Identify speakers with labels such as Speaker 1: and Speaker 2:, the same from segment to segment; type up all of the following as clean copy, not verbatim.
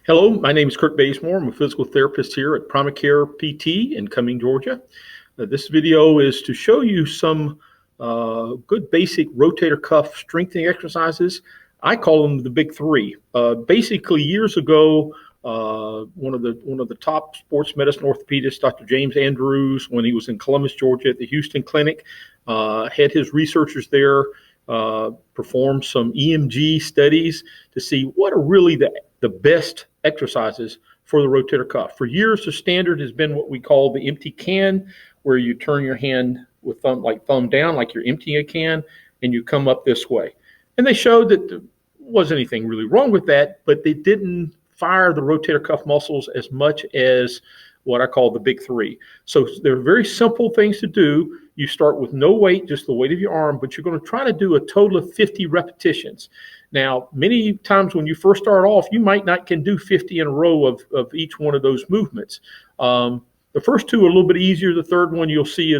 Speaker 1: Hello, my name is Kirk Bazemore. I'm a physical therapist here at Primacare PT in Cumming, Georgia. This video is to show you some good basic rotator cuff strengthening exercises. I call them the big three. Basically, years ago, one of the top sports medicine orthopedists, Dr. James Andrews, when he was in Columbus, Georgia, at the Houston Clinic, had his researchers there perform some EMG studies to see what are really the best exercises for the rotator cuff. For years, the standard has been what we call the empty can, where you turn your hand with thumb down, like you're emptying a can, and you come up this way. And they showed that there wasn't anything really wrong with that, but they didn't fire the rotator cuff muscles as much as what I call the big three. So they're very simple things to do. You start with no weight, just the weight of your arm, but you're going to try to do a total of 50 repetitions. Now, many times when you first start off, you might not can do 50 in a row of each one of those movements. The first two are a little bit easier. The third one you'll see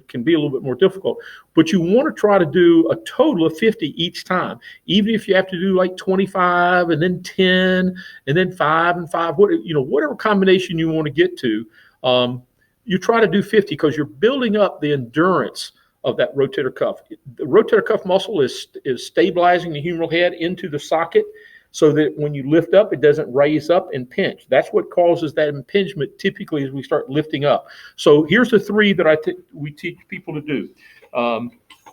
Speaker 1: can be a little bit more difficult. But you want to try to do a total of 50 each time, even if you have to do like 25 and then 10 and then 5 and 5. Whatever combination you want to get to, you try to do 50 because you're building up the endurance of that rotator cuff. The rotator cuff muscle is stabilizing the humeral head into the socket, so that when you lift up, it doesn't raise up and pinch. That's what causes that impingement typically as we start lifting up. So here's the three that we teach people to do.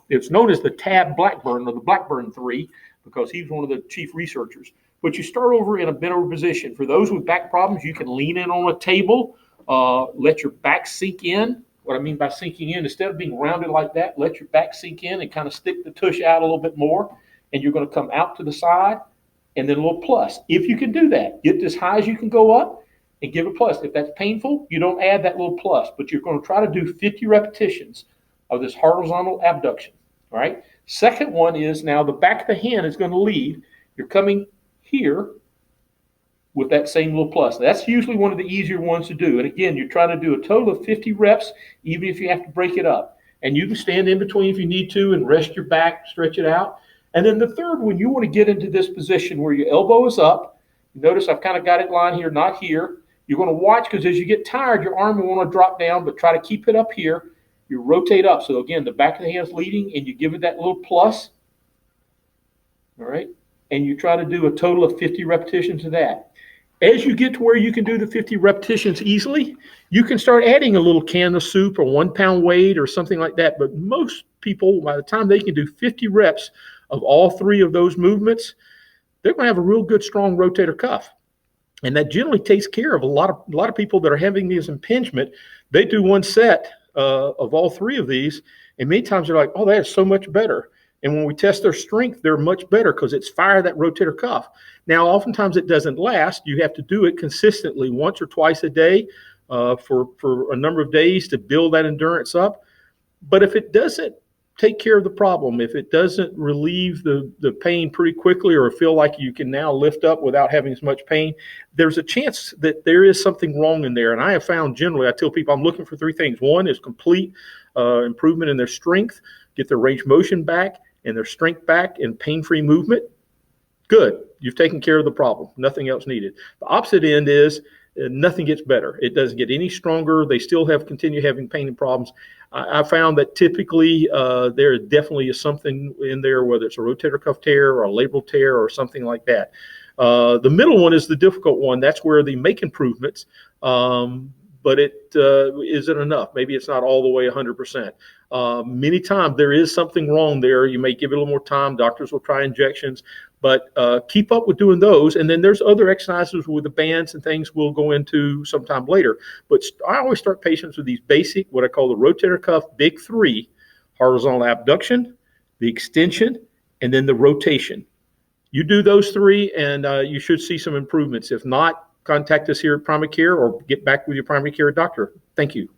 Speaker 1: It's known as the Tab Blackburn, or the Blackburn three, because he's one of the chief researchers. But you start over in a bent over position. For those with back problems, you can lean in on a table, let your back sink in. What I mean by sinking in, instead of being rounded like that, let your back sink in and kind of stick the tush out a little bit more. And you're going to come out to the side, and then a little plus. If you can do that, get as high as you can go up and give a plus. If that's painful, you don't add that little plus, but you're going to try to do 50 repetitions of this horizontal abduction. All right. Second one is now the back of the hand is going to lead. You're coming here with that same little plus. That's usually one of the easier ones to do. And again, you're trying to do a total of 50 reps, even if you have to break it up. And you can stand in between if you need to and rest your back, stretch it out. And then the third one, you want to get into this position where your elbow is up. Notice I've kind of got it lined here, not here. You're going to watch, because as you get tired, your arm will want to drop down, but try to keep it up here. You rotate up. So again, the back of the hand is leading, and you give it that little plus. All right. And you try to do a total of 50 repetitions of that. As you get to where you can do the 50 repetitions easily, you can start adding a little can of soup or 1 pound weight or something like that. But most people, by the time they can do 50 reps of all three of those movements, they're going to have a real good, strong rotator cuff. And that generally takes care of a lot of people that are having these impingement. They do one set of all three of these, and many times they're like, oh, that is so much better. And when we test their strength, they're much better because it's fire that rotator cuff. Now, oftentimes it doesn't last. You have to do it consistently once or twice a day for a number of days to build that endurance up. But if it doesn't take care of the problem, if it doesn't relieve the pain pretty quickly, or feel like you can now lift up without having as much pain, there's a chance that there is something wrong in there. And I have found generally, I tell people I'm looking for three things. One is complete improvement in their strength, get their range of motion back and their strength back and pain-free movement. Good. You've taken care of the problem. Nothing else needed. The opposite end is nothing gets better. It doesn't get any stronger. They still continue having pain and problems. I found that typically there definitely is something in there, whether it's a rotator cuff tear or a labral tear or something like that. The middle one is the difficult one. That's where they make improvements, but it isn't enough. Maybe it's not all the way 100%. Many times there is something wrong there. You may give it a little more time. Doctors will try injections, but keep up with doing those. And then there's other exercises with the bands and things we'll go into sometime later. But I always start patients with these basic, what I call the rotator cuff big three: horizontal abduction, the extension, and then the rotation. You do those three, and you should see some improvements. If not, contact us here at Primacare or get back with your primary care doctor. Thank you.